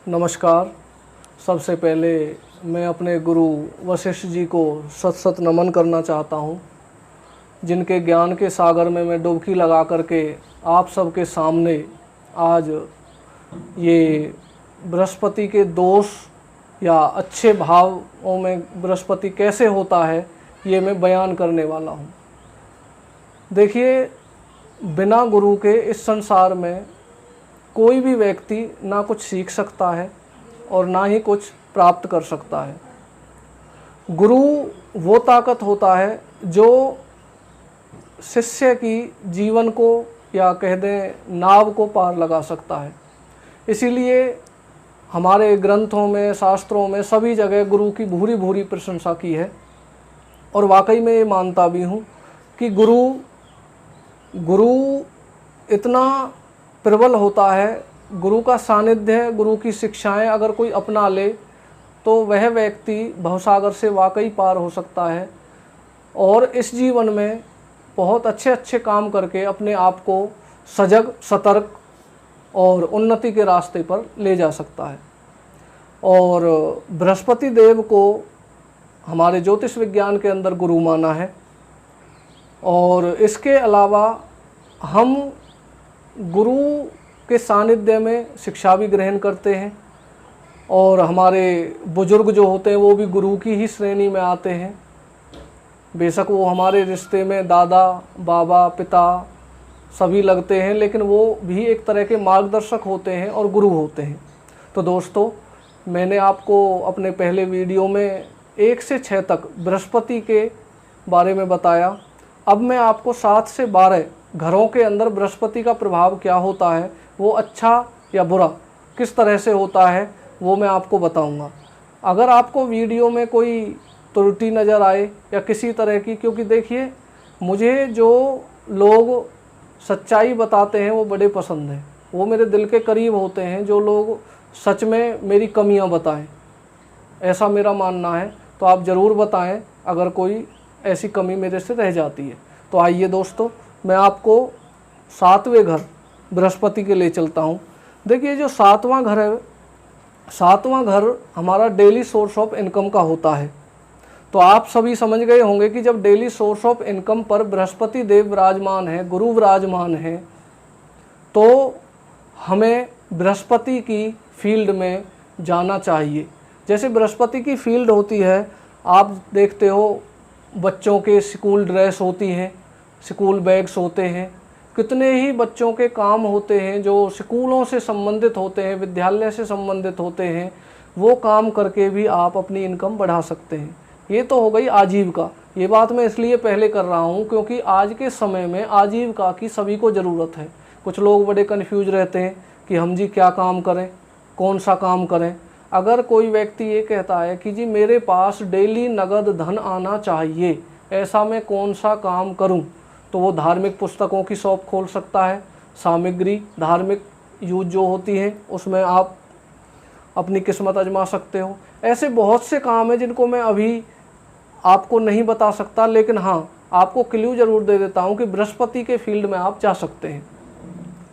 नमस्कार। सबसे पहले मैं अपने गुरु वशिष्ठ जी को सत सत नमन करना चाहता हूँ, जिनके ज्ञान के सागर में मैं डुबकी लगा करके आप सबके सामने आज ये बृहस्पति के दोष या अच्छे भावों में बृहस्पति कैसे होता है ये मैं बयान करने वाला हूँ। देखिए, बिना गुरु के इस संसार में कोई भी व्यक्ति ना कुछ सीख सकता है और ना ही कुछ प्राप्त कर सकता है। गुरु वो ताकत होता है जो शिष्य की जीवन को या कह दें नाव को पार लगा सकता है। इसीलिए हमारे ग्रंथों में, शास्त्रों में सभी जगह गुरु की भूरी भूरी प्रशंसा की है। और वाकई में ये मानता भी हूँ कि गुरु इतना प्रबल होता है, गुरु का सानिध्य, गुरु की शिक्षाएं अगर कोई अपना ले तो वह व्यक्ति भवसागर से वाकई पार हो सकता है और इस जीवन में बहुत अच्छे अच्छे काम करके अपने आप को सजग, सतर्क और उन्नति के रास्ते पर ले जा सकता है। और बृहस्पति देव को हमारे ज्योतिष विज्ञान के अंदर गुरु माना है। और इसके अलावा हम गुरु के सानिध्य में शिक्षा भी ग्रहण करते हैं और हमारे बुजुर्ग जो होते हैं वो भी गुरु की ही श्रेणी में आते हैं। बेशक वो हमारे रिश्ते में दादा, बाबा, पिता सभी लगते हैं, लेकिन वो भी एक तरह के मार्गदर्शक होते हैं और गुरु होते हैं। तो दोस्तों, मैंने आपको अपने पहले वीडियो में 1 से 6 तक बृहस्पति के बारे में बताया। अब मैं आपको 7 से 12 घरों के अंदर बृहस्पति का प्रभाव क्या होता है, वो अच्छा या बुरा किस तरह से होता है, वो मैं आपको बताऊंगा। अगर आपको वीडियो में कोई त्रुटि नज़र आए या किसी तरह की, क्योंकि देखिए, मुझे जो लोग सच्चाई बताते हैं वो बड़े पसंद हैं, वो मेरे दिल के करीब होते हैं। जो लोग सच में मेरी कमियां बताएं, ऐसा मेरा मानना है। तो आप ज़रूर बताएं अगर कोई ऐसी कमी मेरे से रह जाती है। तो आइए दोस्तों, मैं आपको 7वें घर बृहस्पति के ले चलता हूँ। देखिए, जो 7वां घर है, 7वां घर हमारा डेली सोर्स ऑफ इनकम का होता है। तो आप सभी समझ गए होंगे कि जब डेली सोर्स ऑफ इनकम पर बृहस्पति देव विराजमान है, गुरु विराजमान है, तो हमें बृहस्पति की फील्ड में जाना चाहिए। जैसे बृहस्पति की फील्ड होती है, आप देखते हो बच्चों के स्कूल ड्रेस होती हैं, स्कूल बैग्स होते हैं, कितने ही बच्चों के काम होते हैं जो स्कूलों से संबंधित होते हैं, विद्यालय से संबंधित होते हैं। वो काम करके भी आप अपनी इनकम बढ़ा सकते हैं। ये तो हो गई आजीविका। ये बात मैं इसलिए पहले कर रहा हूँ क्योंकि आज के समय में आजीविका की सभी को ज़रूरत है। कुछ लोग बड़े कन्फ्यूज रहते हैं कि हम जी क्या काम करें, कौन सा काम करें। अगर कोई व्यक्ति ये कहता है कि जी मेरे पास डेली नगद धन आना चाहिए, ऐसा मैं कौन सा काम करूं, तो वो धार्मिक पुस्तकों की शॉप खोल सकता है। सामग्री, धार्मिक यूज जो होती हैं, उसमें आप अपनी किस्मत आजमा सकते हो। ऐसे बहुत से काम हैं जिनको मैं अभी आपको नहीं बता सकता, लेकिन हाँ, आपको क्लू ज़रूर दे देता हूँ कि बृहस्पति के फील्ड में आप जा सकते हैं।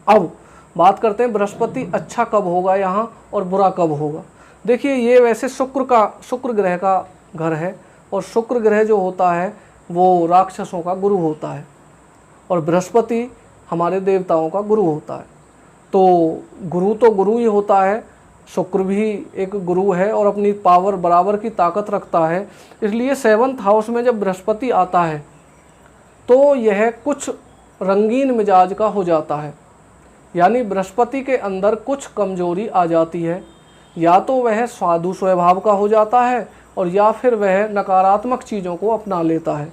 अब बात करते हैं बृहस्पति अच्छा कब होगा यहाँ और बुरा कब होगा। देखिए, ये वैसे शुक्र ग्रह का घर है और शुक्र ग्रह जो होता है वो राक्षसों का गुरु होता है और बृहस्पति हमारे देवताओं का गुरु होता है। तो गुरु ही होता है, शुक्र भी एक गुरु है और अपनी पावर बराबर की ताकत रखता है। इसलिए 7th हाउस में जब बृहस्पति आता है तो यह कुछ रंगीन मिजाज का हो जाता है, यानी बृहस्पति के अंदर कुछ कमजोरी आ जाती है। या तो वह साधु स्वभाव का हो जाता है और या फिर वह नकारात्मक चीज़ों को अपना लेता है।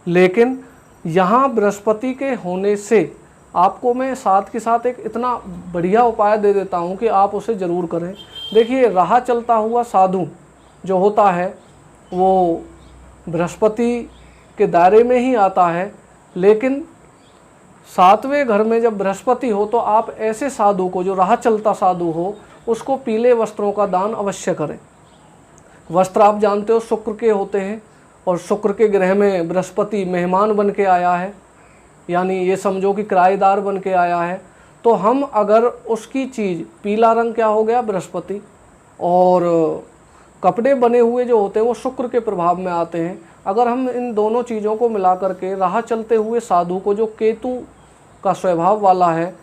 लेकिन यहाँ बृहस्पति के होने से आपको मैं साथ के साथ एक इतना बढ़िया उपाय दे देता हूँ कि आप उसे ज़रूर करें। देखिए, राह चलता हुआ साधु जो होता है वो बृहस्पति के दायरे में ही आता है, लेकिन 7वें घर में जब बृहस्पति हो तो आप ऐसे साधु को, जो राह चलता साधु हो, उसको पीले वस्त्रों का दान अवश्य करें। वस्त्र आप जानते हो शुक्र के होते हैं और शुक्र के ग्रह में बृहस्पति मेहमान बन के आया है, यानी ये समझो कि किराएदार बन के आया है। तो हम अगर उसकी चीज़, पीला रंग क्या हो गया, बृहस्पति, और कपड़े बने हुए जो होते हैं वो शुक्र के प्रभाव में आते हैं। अगर हम इन दोनों चीज़ों को मिला करके राह चलते हुए साधु को, जो केतु का स्वभाव वाला है,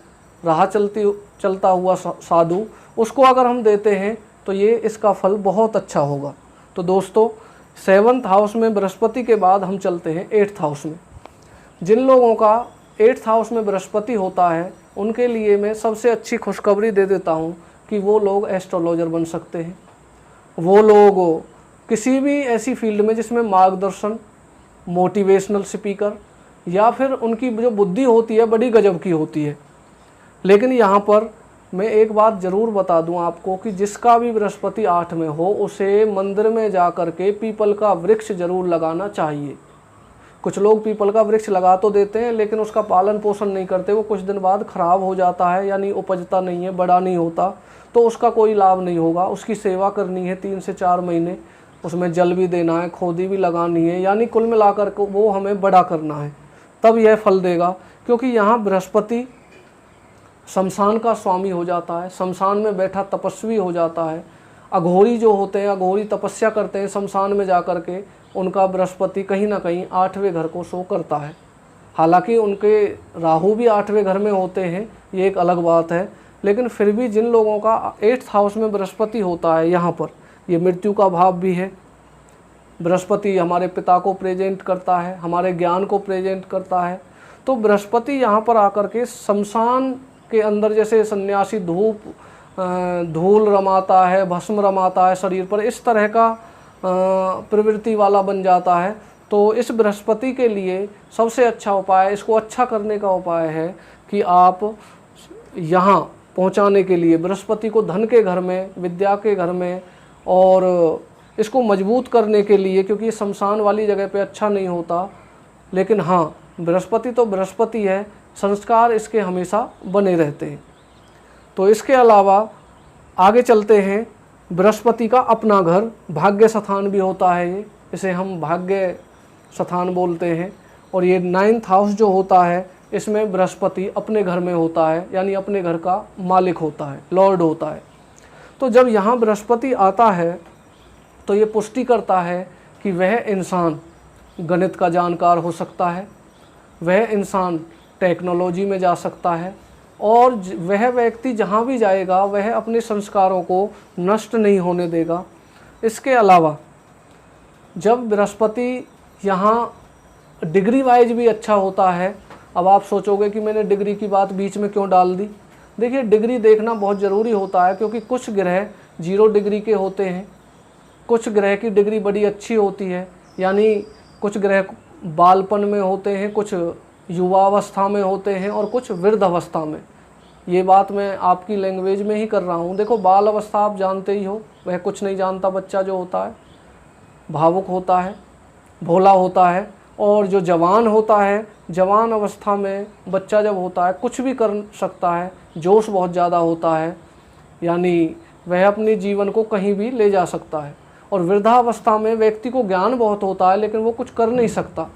राह चलता हुआ साधु, उसको अगर हम देते हैं तो ये इसका फल बहुत अच्छा होगा। तो दोस्तों 7th हाउस में बृहस्पति के बाद हम चलते हैं 8th हाउस में। जिन लोगों का 8th हाउस में बृहस्पति होता है उनके लिए मैं सबसे अच्छी खुशखबरी दे देता हूँ कि वो लोग एस्ट्रोलॉजर बन सकते हैं। वो लोग किसी भी ऐसी फील्ड में जिसमें मार्गदर्शन, मोटिवेशनल स्पीकर, या फिर उनकी जो बुद्धि होती है बड़ी गजब की होती है। लेकिन यहाँ पर मैं एक बात ज़रूर बता दूं आपको कि जिसका भी बृहस्पति 8 में हो उसे मंदिर में जा कर के पीपल का वृक्ष ज़रूर लगाना चाहिए। कुछ लोग पीपल का वृक्ष लगा तो देते हैं लेकिन उसका पालन पोषण नहीं करते, वो कुछ दिन बाद ख़राब हो जाता है, यानी उपजता नहीं है, बड़ा नहीं होता, तो उसका कोई लाभ नहीं होगा। उसकी सेवा करनी है 3 से 4 महीने, उसमें जल भी देना है, खोदी भी लगानी है, यानी कुल मिलाकर वो हमें बड़ा करना है, तब यह फल देगा। क्योंकि यहाँ बृहस्पति शमशान का स्वामी हो जाता है, शमशान में बैठा तपस्वी हो जाता है। अघोरी जो होते हैं, अघोरी तपस्या करते हैं शमशान में जा कर के, उनका बृहस्पति कहीं ना कहीं 8वें घर को शो करता है। हालांकि उनके राहु भी 8वें घर में होते हैं, ये एक अलग बात है, लेकिन फिर भी जिन लोगों का 8th हाउस में बृहस्पति होता है, यहाँ पर ये मृत्यु का भाव भी है। बृहस्पति हमारे पिता को प्रेजेंट करता है, हमारे ज्ञान को प्रेजेंट करता है। तो बृहस्पति यहाँ पर आकर के शमशान के अंदर, जैसे सन्यासी धूल रमाता है, भस्म रमाता है शरीर पर, इस तरह का प्रवृत्ति वाला बन जाता है। तो इस बृहस्पति के लिए सबसे अच्छा उपाय, इसको अच्छा करने का उपाय है कि आप यहाँ पहुँचाने के लिए बृहस्पति को धन के घर में, विद्या के घर में, और इसको मजबूत करने के लिए, क्योंकि ये शमशान वाली जगह पे अच्छा नहीं होता। लेकिन हाँ, बृहस्पति तो बृहस्पति है, संस्कार इसके हमेशा बने रहते हैं। तो इसके अलावा आगे चलते हैं, बृहस्पति का अपना घर भाग्य स्थान भी होता है, ये इसे हम भाग्य स्थान बोलते हैं। और ये 9th हाउस जो होता है, इसमें बृहस्पति अपने घर में होता है, यानी अपने घर का मालिक होता है, लॉर्ड होता है। तो जब यहाँ बृहस्पति आता है तो ये पुष्टि करता है कि वह इंसान गणित का जानकार हो सकता है, वह इंसान टेक्नोलॉजी में जा सकता है, और वह व्यक्ति जहाँ भी जाएगा वह अपने संस्कारों को नष्ट नहीं होने देगा। इसके अलावा जब बृहस्पति यहाँ डिग्री वाइज भी अच्छा होता है, अब आप सोचोगे कि मैंने डिग्री की बात बीच में क्यों डाल दी। देखिए, डिग्री देखना बहुत ज़रूरी होता है, क्योंकि कुछ ग्रह 0 डिग्री के होते हैं, कुछ ग्रह की डिग्री बड़ी अच्छी होती है, यानी कुछ ग्रह बालपन में होते हैं, कुछ युवावस्था में होते हैं, और कुछ वृद्ध अवस्था में। ये बात मैं आपकी लैंग्वेज में ही कर रहा हूँ। देखो, बाल अवस्था आप जानते ही हो, वह कुछ नहीं जानता बच्चा जो होता है, भावुक होता है, भोला होता है। और जो जवान होता है, जवान अवस्था में बच्चा जब होता है कुछ भी कर सकता है, जोश बहुत ज़्यादा होता है, यानी वह अपने जीवन को कहीं भी ले जा सकता है। और वृद्धावस्था में व्यक्ति को ज्ञान बहुत होता है लेकिन वो कुछ कर नहीं सकता।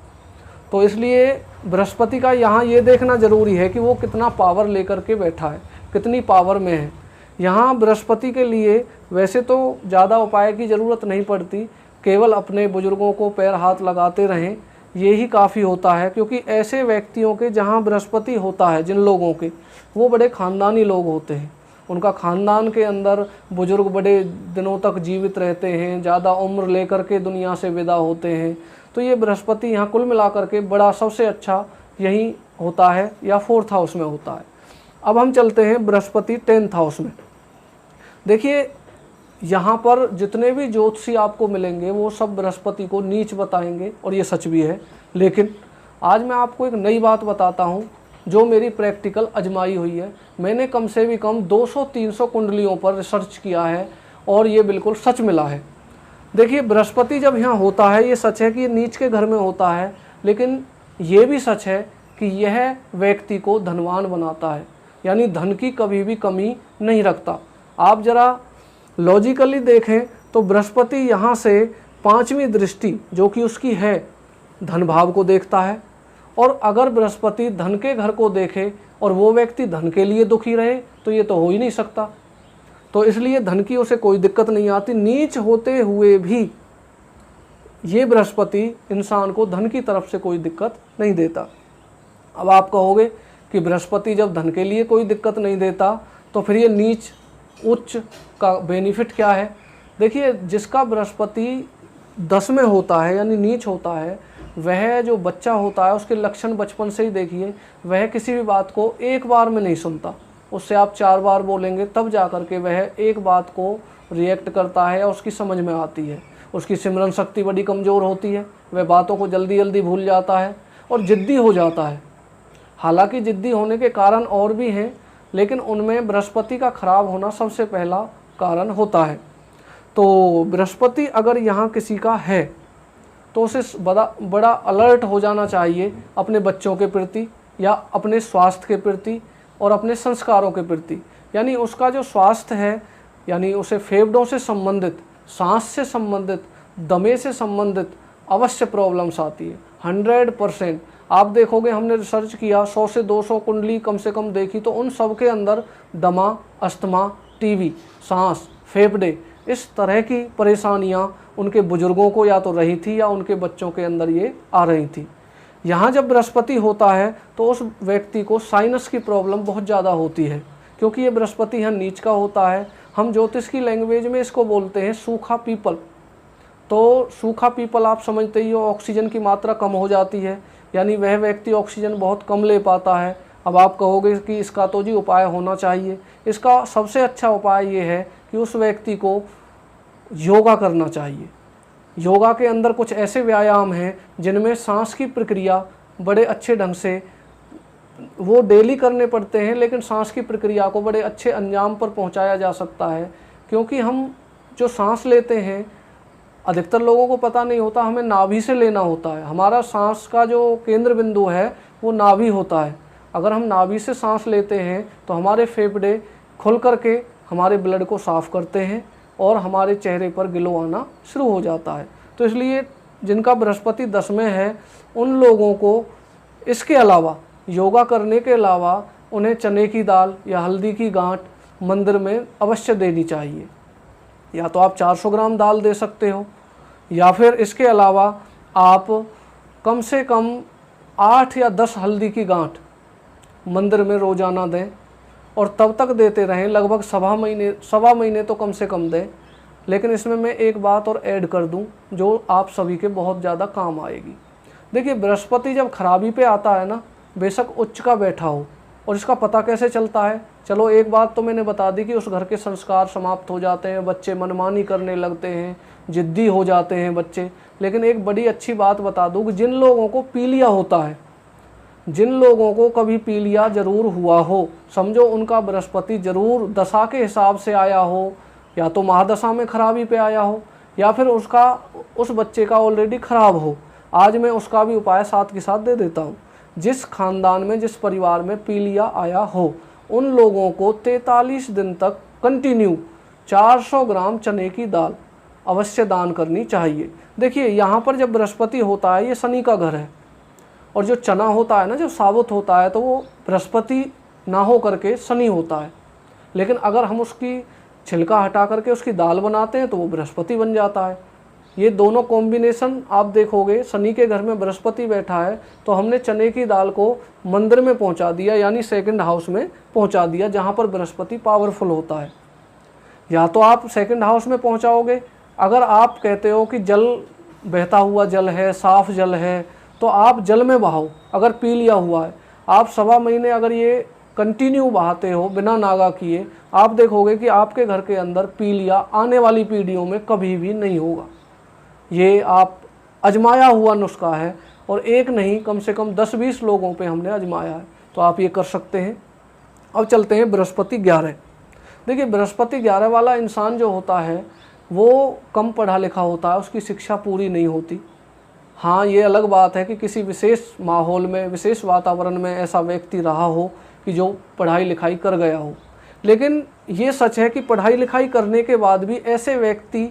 तो इसलिए बृहस्पति का यहाँ ये देखना ज़रूरी है कि वो कितना पावर लेकर के बैठा है, कितनी पावर में है। यहाँ बृहस्पति के लिए वैसे तो ज़्यादा उपाय की ज़रूरत नहीं पड़ती, केवल अपने बुजुर्गों को पैर हाथ लगाते रहें, ये ही काफ़ी होता है। क्योंकि ऐसे व्यक्तियों के जहाँ बृहस्पति होता है, जिन लोगों के, वो बड़े ख़ानदानी लोग होते हैं, उनका ख़ानदान के अंदर बुजुर्ग बड़े दिनों तक जीवित रहते हैं, ज़्यादा उम्र लेकर के दुनिया से विदा होते हैं। तो ये बृहस्पति यहाँ कुल मिलाकर के बड़ा सबसे अच्छा यही होता है, या 4th हाउस में होता है। अब हम चलते हैं बृहस्पति 10th हाउस में। देखिए, यहाँ पर जितने भी ज्योतिषी आपको मिलेंगे वो सब बृहस्पति को नीच बताएंगे, और ये सच भी है। लेकिन आज मैं आपको एक नई बात बताता हूँ जो मेरी प्रैक्टिकल आजमाई हुई है। मैंने कम से भी कम 200-300 कुंडलियों पर रिसर्च किया है और ये बिल्कुल सच मिला है। देखिए, बृहस्पति जब यहाँ होता है, ये सच है कि ये नीच के घर में होता है, लेकिन ये भी सच है कि यह व्यक्ति को धनवान बनाता है, यानी धन की कभी भी कमी नहीं रखता। आप ज़रा लॉजिकली देखें तो बृहस्पति यहाँ से 5वीं दृष्टि जो कि उसकी है, धन भाव को देखता है, और अगर बृहस्पति धन के घर को देखे और वो व्यक्ति धन के लिए दुखी रहे तो ये तो हो ही नहीं सकता। तो इसलिए धन की उसे कोई दिक्कत नहीं आती। नीच होते हुए भी ये बृहस्पति इंसान को धन की तरफ से कोई दिक्कत नहीं देता। अब आप कहोगे कि बृहस्पति जब धन के लिए कोई दिक्कत नहीं देता तो फिर ये नीच उच्च का बेनिफिट क्या है। देखिए, जिसका बृहस्पति 10 में होता है यानी नीच होता है, वह जो बच्चा होता है उसके लक्षण बचपन से ही देखिए, वह किसी भी बात को एक बार में नहीं सुनता। उससे आप 4 बार बोलेंगे तब जा कर के वह एक बात को रिएक्ट करता है और उसकी समझ में आती है। उसकी सिमरन शक्ति बड़ी कमज़ोर होती है, वह बातों को जल्दी जल्दी भूल जाता है और ज़िद्दी हो जाता है। हालांकि ज़िद्दी होने के कारण और भी हैं, लेकिन उनमें बृहस्पति का खराब होना सबसे पहला कारण होता है। तो बृहस्पति अगर यहाँ किसी का है तो उसे बड़ा अलर्ट हो जाना चाहिए अपने बच्चों के प्रति या अपने स्वास्थ्य के प्रति और अपने संस्कारों के प्रति। यानी उसका जो स्वास्थ्य है, यानी उसे फेफड़ों से संबंधित, सांस से संबंधित, दमे से संबंधित अवश्य प्रॉब्लम्स आती है 100%। आप देखोगे, हमने रिसर्च किया, 100 से 200 कुंडली कम से कम देखी, तो उन सब के अंदर दमा, अस्थमा, टीबी, सांस, फेफड़े, इस तरह की परेशानियां उनके बुजुर्गों को या तो रही थी या उनके बच्चों के अंदर ये आ रही थी। यहाँ जब बृहस्पति होता है तो उस व्यक्ति को साइनस की प्रॉब्लम बहुत ज़्यादा होती है, क्योंकि ये बृहस्पति यहाँ नीच का होता है। हम ज्योतिष की लैंग्वेज में इसको बोलते हैं सूखा पीपल। तो सूखा पीपल आप समझते ही हो, ऑक्सीजन की मात्रा कम हो जाती है, यानी वह व्यक्ति ऑक्सीजन बहुत कम ले पाता है। अब आप कहोगे कि इसका तो जी उपाय होना चाहिए। इसका सबसे अच्छा उपाय ये है कि उस व्यक्ति को योगा करना चाहिए। योगा के अंदर कुछ ऐसे व्यायाम हैं जिनमें सांस की प्रक्रिया बड़े अच्छे ढंग से वो डेली करने पड़ते हैं, लेकिन सांस की प्रक्रिया को बड़े अच्छे अंजाम पर पहुंचाया जा सकता है। क्योंकि हम जो सांस लेते हैं, अधिकतर लोगों को पता नहीं होता, हमें नाभि से लेना होता है। हमारा सांस का जो केंद्र बिंदु है वो नाभि होता है। अगर हम नाभि से सांस लेते हैं तो हमारे फेफड़े खुल करके हमारे ब्लड को साफ़ करते हैं और हमारे चेहरे पर ग्लो आना शुरू हो जाता है। तो इसलिए जिनका बृहस्पति 10 में है उन लोगों को इसके अलावा, योगा करने के अलावा, उन्हें चने की दाल या हल्दी की गांठ मंदिर में अवश्य देनी चाहिए। या तो आप 400 ग्राम दाल दे सकते हो, या फिर इसके अलावा आप कम से कम 8 या 10 हल्दी की गांठ मंदिर में रोज़ाना दें और तब तक देते रहें, लगभग सवा महीने तो कम से कम दें। लेकिन इसमें मैं एक बात और ऐड कर दूं जो आप सभी के बहुत ज़्यादा काम आएगी। देखिए, बृहस्पति जब खराबी पे आता है ना, बेशक उच्च का बैठा हो, और इसका पता कैसे चलता है, चलो एक बात तो मैंने बता दी कि उस घर के संस्कार समाप्त हो जाते हैं, बच्चे मनमानी करने लगते हैं, जिद्दी हो जाते हैं बच्चे। लेकिन एक बड़ी अच्छी बात बता दूँ कि जिन लोगों को पीलिया होता है, जिन लोगों को कभी पीलिया जरूर हुआ हो, समझो उनका बृहस्पति जरूर दशा के हिसाब से आया हो, या तो महादशा में खराबी पे आया हो, या फिर उस बच्चे का ऑलरेडी खराब हो। आज मैं उसका भी उपाय साथ के साथ दे देता हूँ। जिस खानदान में, जिस परिवार में पीलिया आया हो, उन लोगों को 43 दिन तक कंटिन्यू 400 ग्राम चने की दाल अवश्य दान करनी चाहिए। देखिए, यहाँ पर जब बृहस्पति होता है, ये शनि का घर है, और जो चना होता है ना, जो साबुत होता है, तो वो बृहस्पति ना हो करके शनि होता है। लेकिन अगर हम उसकी छिलका हटा करके उसकी दाल बनाते हैं तो वो बृहस्पति बन जाता है। ये दोनों कॉम्बिनेशन आप देखोगे, शनि के घर में बृहस्पति बैठा है तो हमने चने की दाल को मंदिर में पहुंचा दिया, यानी सेकंड हाउस में पहुंचा दिया, जहां पर बृहस्पति पावरफुल होता है। या तो आप सेकंड हाउस में पहुंचाओगे, अगर आप कहते हो कि जल बहता हुआ जल है, साफ जल है, तो आप जल में बहाओ। अगर पीलिया हुआ है, आप सवा महीने अगर ये कंटिन्यू बहाते हो बिना नागा किए, आप देखोगे कि आपके घर के अंदर पीलिया आने वाली पीढ़ियों में कभी भी नहीं होगा। ये आप आजमाया हुआ नुस्खा है, और एक नहीं, कम से कम 10-20 लोगों पे हमने आजमाया है, तो आप ये कर सकते हैं। अब चलते हैं बृहस्पति 11। देखिए, बृहस्पति 11 वाला इंसान जो होता है वो कम पढ़ा लिखा होता है, उसकी शिक्षा पूरी नहीं होती। हाँ, ये अलग बात है कि किसी विशेष माहौल में, विशेष वातावरण में ऐसा व्यक्ति रहा हो कि जो पढ़ाई लिखाई कर गया हो। लेकिन ये सच है कि पढ़ाई लिखाई करने के बाद भी ऐसे व्यक्ति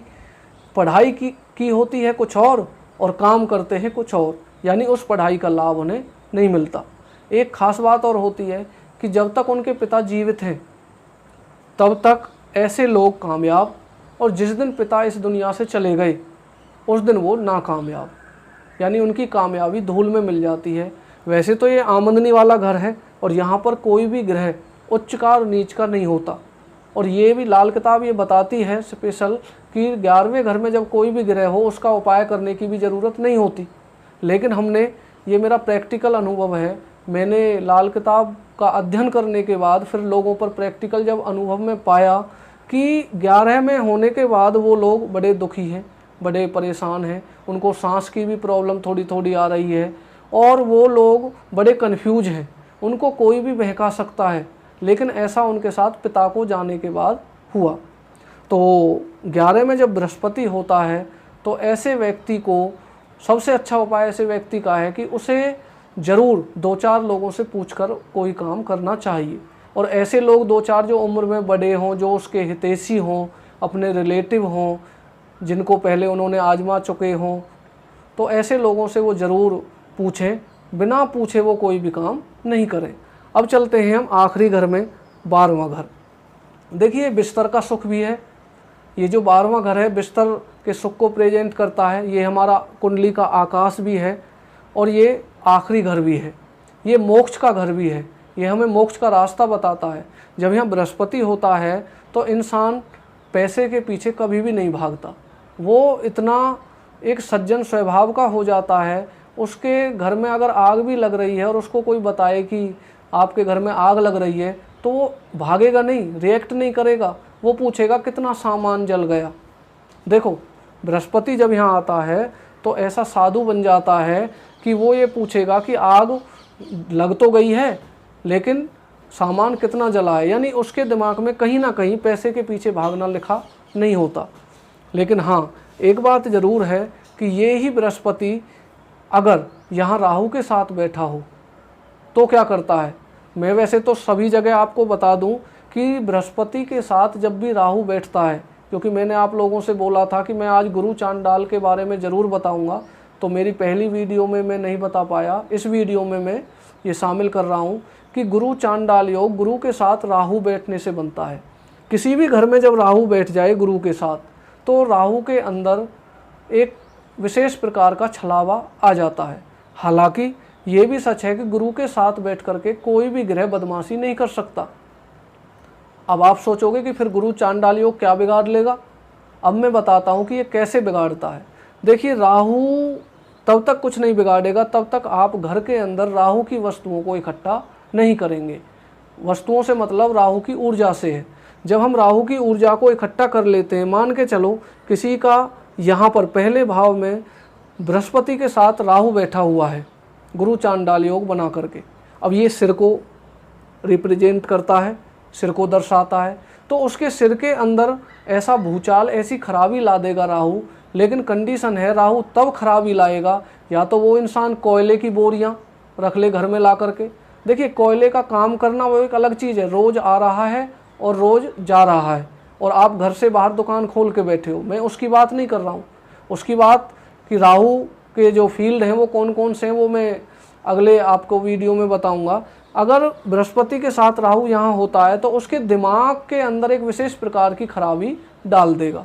पढ़ाई की होती है कुछ और काम करते हैं कुछ और, यानी उस पढ़ाई का लाभ उन्हें नहीं मिलता। एक खास बात और होती है कि जब तक उनके पिता जीवित हैं तब तक ऐसे लोग कामयाब, और जिस दिन पिता इस दुनिया से चले गए उस दिन वो नाकामयाब, यानी उनकी कामयाबी धूल में मिल जाती है। वैसे तो ये आमदनी वाला घर है और यहाँ पर कोई भी ग्रह उच्च का और नीच का नहीं होता, और ये भी लाल किताब ये बताती है स्पेशल कि 11वें घर में जब कोई भी ग्रह हो उसका उपाय करने की भी ज़रूरत नहीं होती। लेकिन हमने, ये मेरा प्रैक्टिकल अनुभव है, मैंने लाल किताब का अध्ययन करने के बाद फिर लोगों पर प्रैक्टिकल जब अनुभव में पाया कि 11 में होने के बाद वो लोग बड़े दुखी हैं, बड़े परेशान हैं, उनको सांस की भी प्रॉब्लम थोड़ी थोड़ी आ रही है, और वो लोग बड़े कन्फ्यूज हैं, उनको कोई भी बहका सकता है। लेकिन ऐसा उनके साथ पिता को जाने के बाद हुआ। तो 11 में जब बृहस्पति होता है तो ऐसे व्यक्ति को सबसे अच्छा उपाय ऐसे व्यक्ति का है कि उसे ज़रूर 2-4 लोगों से पूछकर कोई काम करना चाहिए। और ऐसे लोग 2-4 जो उम्र में बड़े हों, जो उसके हितैषी हों, अपने रिलेटिव हों, जिनको पहले उन्होंने आजमा चुके हों, तो ऐसे लोगों से वो ज़रूर पूछें। बिना पूछे वो कोई भी काम नहीं करें। अब चलते हैं हम आखिरी घर में, 12वां घर। देखिए बिस्तर का सुख भी है। ये जो 12वां घर है बिस्तर के सुख को प्रेजेंट करता है। ये हमारा कुंडली का आकाश भी है और ये आखिरी घर भी है। ये मोक्ष का घर भी है। ये हमें मोक्ष का रास्ता बताता है। जब यहाँ बृहस्पति होता है तो इंसान पैसे के पीछे कभी भी नहीं भागता। वो इतना एक सज्जन स्वभाव का हो जाता है। उसके घर में अगर आग भी लग रही है और उसको कोई बताए कि आपके घर में आग लग रही है तो वो भागेगा नहीं, रिएक्ट नहीं करेगा, वो पूछेगा कितना सामान जल गया। देखो बृहस्पति जब यहाँ आता है तो ऐसा साधु बन जाता है कि वो ये पूछेगा कि आग लग तो गई है लेकिन सामान कितना जला है। यानी उसके दिमाग में कहीं ना कहीं पैसे के पीछे भागना लिखा नहीं होता। लेकिन हाँ, एक बात ज़रूर है कि ये ही बृहस्पति अगर यहाँ राहु के साथ बैठा हो तो क्या करता है। मैं वैसे तो सभी जगह आपको बता दूं कि बृहस्पति के साथ जब भी राहु बैठता है, क्योंकि मैंने आप लोगों से बोला था कि मैं आज गुरु चांडाल के बारे में ज़रूर बताऊंगा, तो मेरी पहली वीडियो में मैं नहीं बता पाया। इस वीडियो में मैं ये शामिल कर रहा हूँ कि गुरु चांडाल योग गुरु के साथ राहु बैठने से बनता है। किसी भी घर में जब राहु बैठ जाए गुरु के साथ तो राहु के अंदर एक विशेष प्रकार का छलावा आ जाता है। हालांकि ये भी सच है कि गुरु के साथ बैठ करके कोई भी ग्रह बदमाशी नहीं कर सकता। अब आप सोचोगे कि फिर गुरु चांडाल योग क्या बिगाड़ लेगा। अब मैं बताता हूँ कि ये कैसे बिगाड़ता है। देखिए राहु तब तक कुछ नहीं बिगाड़ेगा तब तक आप घर के अंदर राहु की वस्तुओं को इकट्ठा नहीं करेंगे। वस्तुओं से मतलब राहु की ऊर्जा से है। जब हम राहु की ऊर्जा को इकट्ठा कर लेते हैं, मान के चलो किसी का यहाँ पर पहले भाव में बृहस्पति के साथ राहु बैठा हुआ है गुरु चांडाल योग बना करके, अब ये सिर को रिप्रेजेंट करता है, सिर को दर्शाता है, तो उसके सिर के अंदर ऐसा भूचाल, ऐसी खराबी ला देगा राहु। लेकिन कंडीशन है राहु तब खराबी लाएगा या तो वो इंसान कोयले की बोरियां रख ले घर में ला करके। देखिए कोयले का काम करना वो एक अलग चीज़ है, रोज़ आ रहा है और रोज़ जा रहा है, और आप घर से बाहर दुकान खोल के बैठे हो, मैं उसकी बात नहीं कर रहा हूँ। उसकी बात कि राहु के जो फील्ड हैं वो कौन कौन से हैं वो मैं अगले आपको वीडियो में बताऊंगा। अगर बृहस्पति के साथ राहु यहाँ होता है तो उसके दिमाग के अंदर एक विशेष प्रकार की खराबी डाल देगा,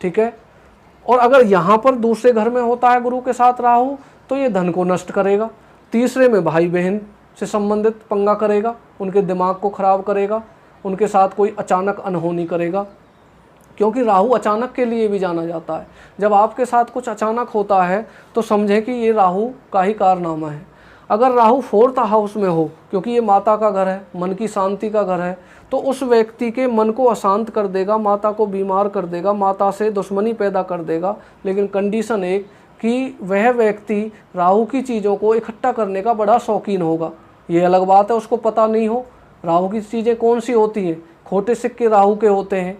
ठीक है। और अगर यहाँ पर दूसरे घर में होता है गुरु के साथ राहु तो ये धन को नष्ट करेगा। तीसरे में भाई बहन से संबंधित पंगा करेगा, उनके दिमाग को खराब करेगा, उनके साथ कोई अचानक अनहोनी करेगा, क्योंकि राहु अचानक के लिए भी जाना जाता है। जब आपके साथ कुछ अचानक होता है तो समझें कि ये राहु का ही कारनामा है। अगर राहु 4th हाउस में हो, क्योंकि ये माता का घर है, मन की शांति का घर है, तो उस व्यक्ति के मन को अशांत कर देगा, माता को बीमार कर देगा, माता से दुश्मनी पैदा कर देगा। लेकिन कंडीशन एक कि वह व्यक्ति राहु की चीज़ों को इकट्ठा करने का बड़ा शौकीन होगा। ये अलग बात है उसको पता नहीं हो राहु की चीज़ें कौन सी होती हैं। खोटे सिक्के राहु के होते हैं,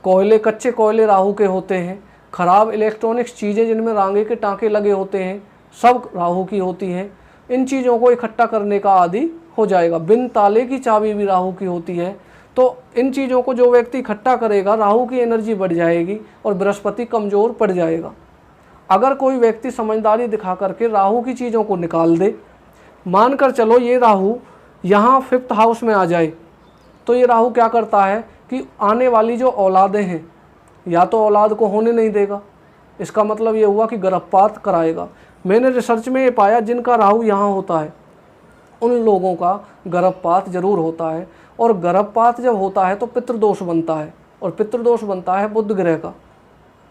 कोयले, कच्चे कोयले राहु के होते हैं, ख़राब इलेक्ट्रॉनिक्स चीज़ें जिनमें रांगे के टाँके लगे होते हैं सब राहु की होती हैं। इन चीज़ों को इकट्ठा करने का आदी हो जाएगा। बिन ताले की चाबी भी राहु की होती है। तो इन चीज़ों को जो व्यक्ति इकट्ठा करेगा राहु की एनर्जी बढ़ जाएगी और बृहस्पति कमज़ोर पड़ जाएगा। अगर कोई व्यक्ति समझदारी दिखा करके राहु की चीज़ों को निकाल दे मानकर चलो ये राहु यहाँ 5th हाउस में आ जाए, तो ये राहु क्या करता है कि आने वाली जो औलादें हैं, या तो औलाद को होने नहीं देगा, इसका मतलब ये हुआ कि गर्भपात कराएगा। मैंने रिसर्च में ये पाया जिनका राहु यहाँ होता है उन लोगों का गर्भपात जरूर होता है, और गर्भपात जब होता है तो पितृदोष बनता है, और पितृदोष बनता है बुध ग्रह का।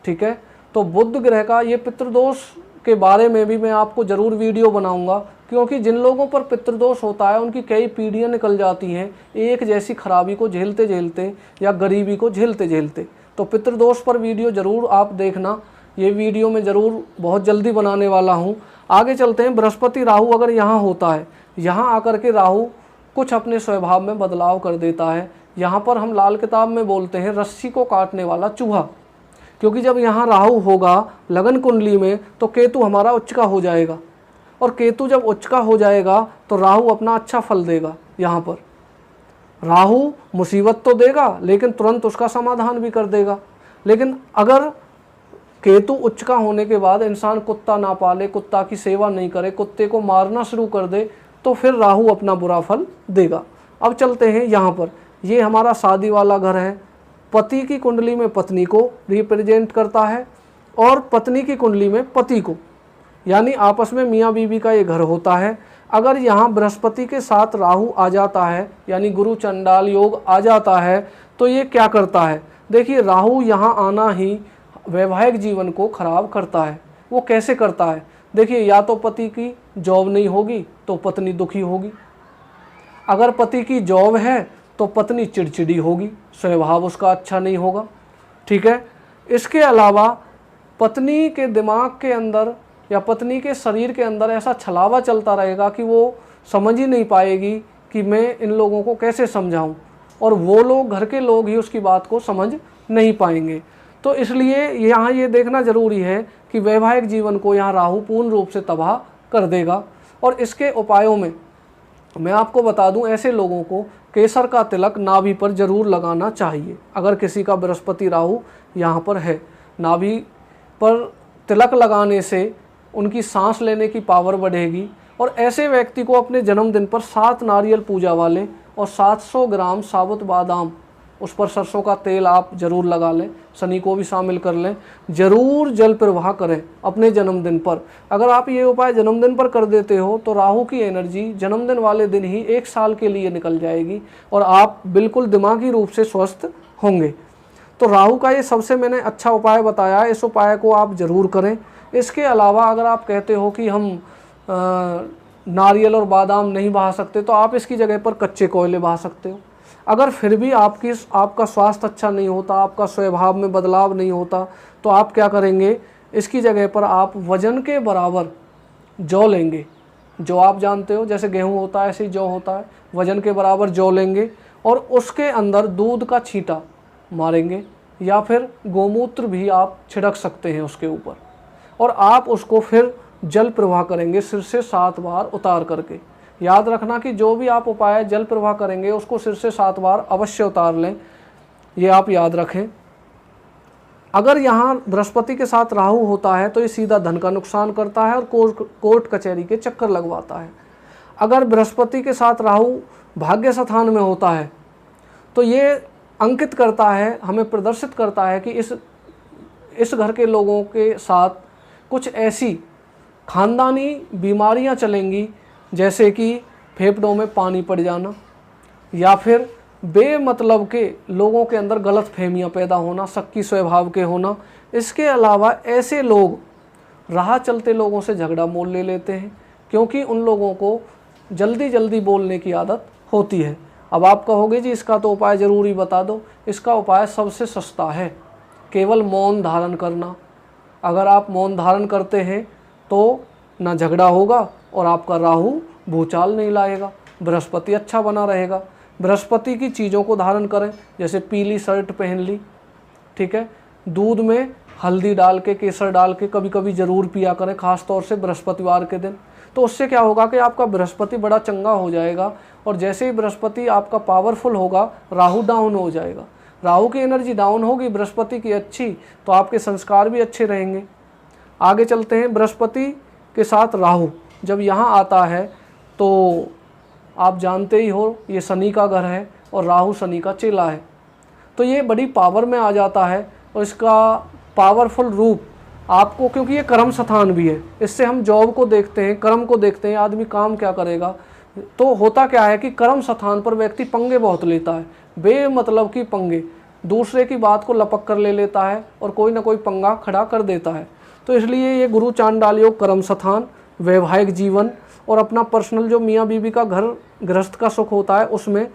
ठीक है, तो बुध ग्रह का ये पितृदोष के बारे में भी मैं आपको ज़रूर वीडियो बनाऊंगा, क्योंकि जिन लोगों पर पितृदोष होता है उनकी कई पीढ़ियां निकल जाती हैं एक जैसी खराबी को झेलते झेलते या गरीबी को झेलते झेलते। तो पितृदोष पर वीडियो ज़रूर आप देखना, ये वीडियो मैं ज़रूर बहुत जल्दी बनाने वाला हूँ। आगे चलते हैं। बृहस्पति राहु अगर यहाँ होता है, यहाँ आकर के राहु कुछ अपने स्वभाव में बदलाव कर देता है। यहाँ पर हम लाल किताब में बोलते हैं रस्सी को काटने वाला चूहा, क्योंकि जब यहाँ राहु होगा लगन कुंडली में तो केतु हमारा उच्च का हो जाएगा, और केतु जब उच्च का हो जाएगा तो राहु अपना अच्छा फल देगा। यहाँ पर राहु मुसीबत तो देगा लेकिन तुरंत उसका समाधान भी कर देगा। लेकिन अगर केतु उच्च का होने के बाद इंसान कुत्ता ना पाले, कुत्ता की सेवा नहीं करे, कुत्ते को मारना शुरू कर दे, तो फिर राहु अपना बुरा फल देगा। अब चलते हैं यहाँ पर, ये हमारा शादी वाला घर है। पति की कुंडली में पत्नी को रिप्रेजेंट करता है और पत्नी की कुंडली में पति को, यानी आपस में मियाँ बीवी का ये घर होता है। अगर यहाँ बृहस्पति के साथ राहु आ जाता है, यानी गुरु चंडाल योग आ जाता है, तो ये क्या करता है? देखिए, राहु यहाँ आना ही वैवाहिक जीवन को खराब करता है। वो कैसे करता है? देखिए, या तो पति की जॉब नहीं होगी तो पत्नी दुखी होगी, अगर पति की जॉब है तो पत्नी चिड़चिड़ी होगी, स्वभाव उसका अच्छा नहीं होगा। ठीक है, इसके अलावा पत्नी के दिमाग के अंदर या पत्नी के शरीर के अंदर ऐसा छलावा चलता रहेगा कि वो समझ ही नहीं पाएगी कि मैं इन लोगों को कैसे समझाऊं, और वो लोग, घर के लोग ही उसकी बात को समझ नहीं पाएंगे। तो इसलिए यहाँ ये देखना ज़रूरी है कि वैवाहिक जीवन को यहाँ राहु पूर्ण रूप से तबाह कर देगा। और इसके उपायों में मैं आपको बता दूं, ऐसे लोगों को केसर का तिलक नाभि पर जरूर लगाना चाहिए। अगर किसी का बृहस्पति राहु यहाँ पर है, नाभि पर तिलक लगाने से उनकी सांस लेने की पावर बढ़ेगी। और ऐसे व्यक्ति को अपने जन्मदिन पर 7 नारियल पूजा वाले और 700 ग्राम साबुत बादाम, उस पर सरसों का तेल आप ज़रूर लगा लें, शनि को भी शामिल कर लें, ज़रूर जल प्रवाह करें अपने जन्मदिन पर। अगर आप ये उपाय जन्मदिन पर कर देते हो तो राहु की एनर्जी जन्मदिन वाले दिन ही 1 साल के लिए निकल जाएगी और आप बिल्कुल दिमागी रूप से स्वस्थ होंगे। तो राहु का ये सबसे मैंने अच्छा उपाय बताया, इस उपाय को आप ज़रूर करें। इसके अलावा अगर आप कहते हो कि हम नारियल और बादाम नहीं बहा सकते, तो आप इसकी जगह पर कच्चे कोयले बहा सकते हो। अगर फिर भी आपका स्वास्थ्य अच्छा नहीं होता, आपका स्वभाव में बदलाव नहीं होता, तो आप क्या करेंगे, इसकी जगह पर आप वजन के बराबर जौ लेंगे। जौ आप जानते हो, जैसे गेहूं होता है ऐसे ही जौ होता है, वजन के बराबर जौ लेंगे और उसके अंदर दूध का छींटा मारेंगे, या फिर गोमूत्र भी आप छिड़क सकते हैं उसके ऊपर, और आप उसको फिर जल प्रवाह करेंगे सिर से 7 बार उतार करके। याद रखना कि जो भी आप उपाय जल प्रवाह करेंगे उसको सिर से 7 बार अवश्य उतार लें, ये आप याद रखें। अगर यहाँ बृहस्पति के साथ राहु होता है तो ये सीधा धन का नुकसान करता है और कोर्ट कचहरी के चक्कर लगवाता है। अगर बृहस्पति के साथ राहु भाग्य स्थान में होता है तो ये अंकित करता है, हमें प्रदर्शित करता है कि इस घर के लोगों के साथ कुछ ऐसी खानदानी बीमारियां चलेंगी, जैसे कि फेफड़ों में पानी पड़ जाना, या फिर बेमतलब के लोगों के अंदर गलत फहमियाँ पैदा होना, शक्की स्वभाव के होना। इसके अलावा ऐसे लोग राह चलते लोगों से झगड़ा मोल ले लेते हैं, क्योंकि उन लोगों को जल्दी जल्दी बोलने की आदत होती है। अब आप कहोगे जी इसका तो उपाय ज़रूरी बता दो। इसका उपाय सबसे सस्ता है, केवल मौन धारण करना। अगर आप मौन धारण करते हैं तो ना झगड़ा होगा और आपका राहु भूचाल नहीं लाएगा, बृहस्पति अच्छा बना रहेगा। बृहस्पति की चीज़ों को धारण करें, जैसे पीली शर्ट पहन ली, ठीक है, दूध में हल्दी डाल के, केसर डाल के कभी कभी ज़रूर पिया करें, ख़ास तौर से बृहस्पतिवार के दिन। तो उससे क्या होगा कि आपका बृहस्पति बड़ा चंगा हो जाएगा, और जैसे ही बृहस्पति आपका पावरफुल होगा राहु डाउन हो जाएगा। राहु की एनर्जी डाउन होगी, बृहस्पति की अच्छी, तो आपके संस्कार भी अच्छे रहेंगे। आगे चलते हैं। बृहस्पति के साथ राहु जब यहाँ आता है तो आप जानते ही हो ये शनि का घर है और राहु शनि का चेला है, तो ये बड़ी पावर में आ जाता है। और इसका पावरफुल रूप आपको, क्योंकि ये कर्म स्थान भी है, इससे हम जॉब को देखते हैं, कर्म को देखते हैं, आदमी काम क्या करेगा। तो होता क्या है कि कर्म स्थान पर व्यक्ति पंगे बहुत लेता है, बेमतलब की पंगे, दूसरे की बात को लपक कर ले लेता है और कोई ना कोई पंगा खड़ा कर देता है। तो इसलिए ये गुरु चांडाल योग कर्म स्थान, वैवाहिक जीवन और अपना पर्सनल जो मियाँ बीवी का घर गृहस्थ का सुख होता है उसमें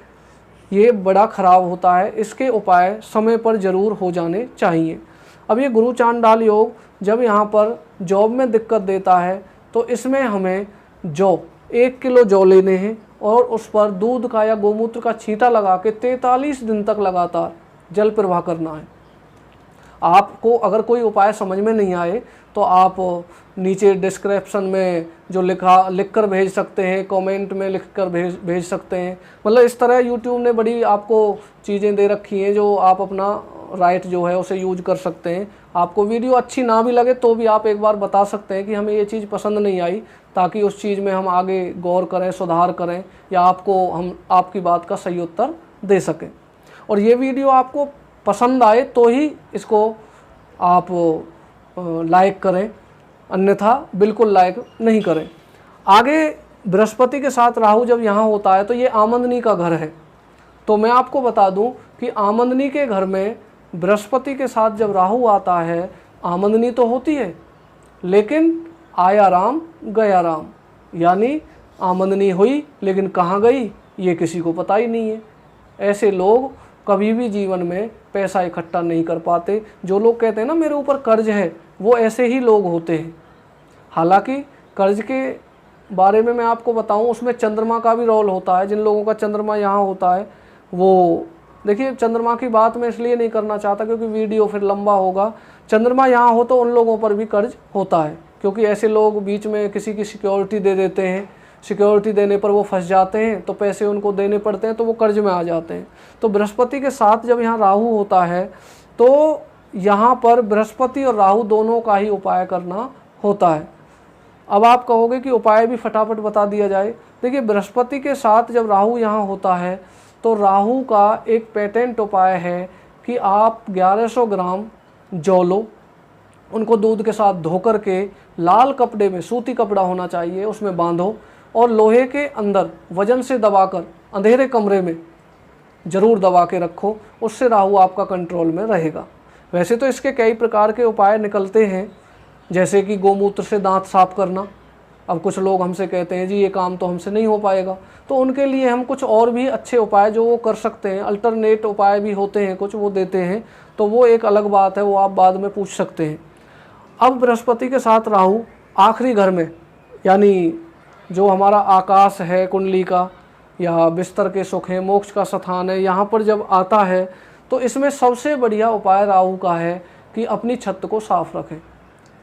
ये बड़ा खराब होता है। इसके उपाय समय पर जरूर हो जाने चाहिए। अब ये गुरु चांडाल योग जब यहाँ पर जॉब में दिक्कत देता है तो इसमें हमें जौ 1 किलो जौ लेने हैं और उस पर दूध का या गोमूत्र का छींटा लगा के 43 दिन तक लगातार जल प्रवाह करना है। आपको अगर कोई उपाय समझ में नहीं आए तो आप नीचे डिस्क्रिप्शन में जो लिख कर भेज सकते हैं, कमेंट में लिख कर भेज सकते हैं। मतलब इस तरह यूट्यूब ने बड़ी आपको चीज़ें दे रखी हैं जो आप अपना राइट जो है उसे यूज कर सकते हैं। आपको वीडियो अच्छी ना भी लगे तो भी आप एक बार बता सकते हैं कि हमें ये चीज़ पसंद नहीं आई, ताकि उस चीज़ में हम आगे गौर करें, सुधार करें या आपको हम आपकी बात का सही उत्तर दे सकें। और ये वीडियो आपको पसंद आए तो ही इसको आप लाइक करें, अन्यथा बिल्कुल लाइक नहीं करें। आगे बृहस्पति के साथ राहु जब यहाँ होता है तो ये आमदनी का घर है। तो मैं आपको बता दूं कि आमदनी के घर में बृहस्पति के साथ जब राहु आता है, आमदनी तो होती है लेकिन आया राम गया राम, यानी आमदनी हुई लेकिन कहाँ गई ये किसी को पता ही नहीं है। ऐसे लोग कभी भी जीवन में पैसा इकट्ठा नहीं कर पाते। जो लोग कहते हैं ना मेरे ऊपर कर्ज है, वो ऐसे ही लोग होते हैं। हालांकि कर्ज के बारे में मैं आपको बताऊं, उसमें चंद्रमा का भी रोल होता है। जिन लोगों का चंद्रमा यहाँ होता है वो, देखिए चंद्रमा की बात मैं इसलिए नहीं करना चाहता क्योंकि वीडियो फिर लंबा होगा। चंद्रमा यहाँ हो तो उन लोगों पर भी कर्ज होता है, क्योंकि ऐसे लोग बीच में किसी की सिक्योरिटी दे देते हैं, सिक्योरिटी देने पर वो फंस जाते हैं तो पैसे उनको देने पड़ते हैं तो वो कर्ज में आ जाते हैं। तो बृहस्पति के साथ जब यहाँ राहु होता है तो यहाँ पर बृहस्पति और राहु दोनों का ही उपाय करना होता है। अब आप कहोगे कि उपाय भी फटाफट बता दिया जाए। देखिए बृहस्पति के साथ जब राहु यहाँ होता है तो राहु का एक पेटेंट उपाय है कि आप 1100 ग्राम जौ लो, उनको दूध के साथ धो करके लाल कपड़े में, सूती कपड़ा होना चाहिए, उसमें बांधो और लोहे के अंदर वजन से दबाकर अंधेरे कमरे में ज़रूर दबा के रखो, उससे राहु आपका कंट्रोल में रहेगा। वैसे तो इसके कई प्रकार के उपाय निकलते हैं, जैसे कि गोमूत्र से दांत साफ करना। अब कुछ लोग हमसे कहते हैं जी ये काम तो हमसे नहीं हो पाएगा, तो उनके लिए हम कुछ और भी अच्छे उपाय जो वो कर सकते हैं, अल्टरनेट उपाय भी होते हैं कुछ, वो देते हैं, तो वो एक अलग बात है, वो आप बाद में पूछ सकते हैं। अब बृहस्पति के साथ राहु आखिरी घर में, यानी जो हमारा आकाश है कुंडली का या बिस्तर के सुख है, मोक्ष का स्थान है, यहाँ पर जब आता है तो इसमें सबसे बढ़िया उपाय राहु का है कि अपनी छत को साफ रखें।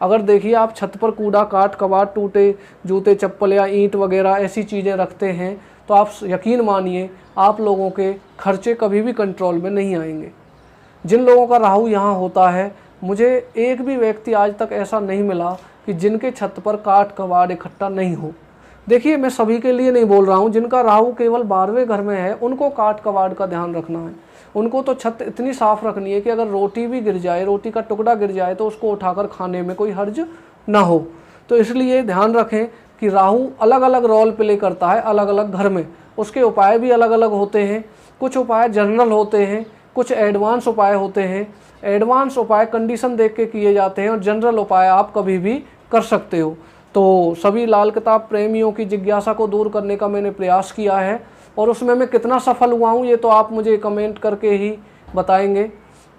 अगर देखिए आप छत पर कूड़ा काट कबाड़, टूटे जूते चप्पल या ईंट वगैरह ऐसी चीज़ें रखते हैं तो आप यकीन मानिए आप लोगों के खर्चे कभी भी कंट्रोल में नहीं आएंगे। जिन लोगों का राहु यहाँ होता है, मुझे एक भी व्यक्ति आज तक ऐसा नहीं मिला कि जिनके छत पर काट कबाड़ इकट्ठा नहीं हो। देखिए मैं सभी के लिए नहीं बोल रहा हूँ, जिनका राहु केवल 12वें घर में है उनको काट कबाड़ का ध्यान रखना है। उनको तो छत इतनी साफ़ रखनी है कि अगर रोटी भी गिर जाए, रोटी का टुकड़ा गिर जाए तो उसको उठाकर खाने में कोई हर्ज ना हो। तो इसलिए ध्यान रखें कि राहु अलग अलग रोल प्ले करता है अलग अलग घर में, उसके उपाय भी अलग अलग होते हैं। कुछ उपाय जनरल होते हैं, कुछ एडवांस उपाय होते हैं। एडवांस उपाय कंडीशन देख के किए जाते हैं और जनरल उपाय आप कभी भी कर सकते हो। तो सभी लाल किताब प्रेमियों की जिज्ञासा को दूर करने का मैंने प्रयास किया है और उसमें मैं कितना सफल हुआ हूँ ये तो आप मुझे कमेंट करके ही बताएंगे।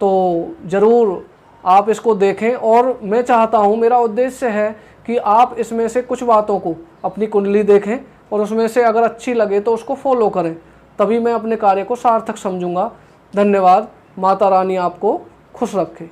तो ज़रूर आप इसको देखें और मैं चाहता हूँ, मेरा उद्देश्य है कि आप इसमें से कुछ बातों को अपनी कुंडली देखें और उसमें से अगर अच्छी लगे तो उसको फॉलो करें, तभी मैं अपने कार्य को सार्थक समझूंगा। धन्यवाद। माता रानी आपको खुश रखे।